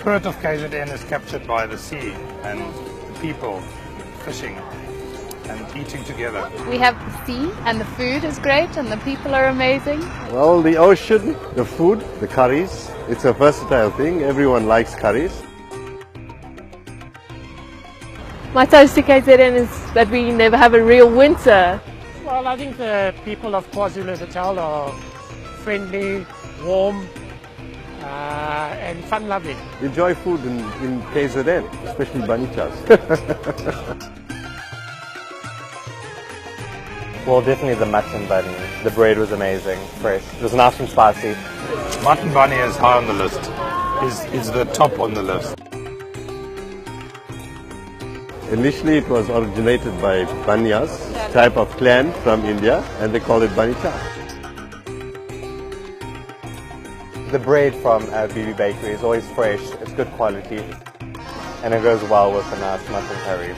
spirit of KZN is captured by the sea and the people fishing and eating together. We have the sea and the food is great and the people are amazing. Well, the ocean, the food, the curries, it's a versatile thing. Everyone likes curries. My toast to KZN is that we never have a real winter. Well, I think the people of KwaZulu-Natal are friendly, warm, and fun-loving. Enjoy food in KZN, especially banichas. Well, definitely the mutton bunny. The bread was amazing, fresh. It was nice and spicy. Mutton bunny is high on the list, is the top on the list. Initially it was originated by Banyas, type of clan from India, and they call it banicha. The bread from BB Bakery is always fresh, it's good quality, and it goes well with a nice mutton curry.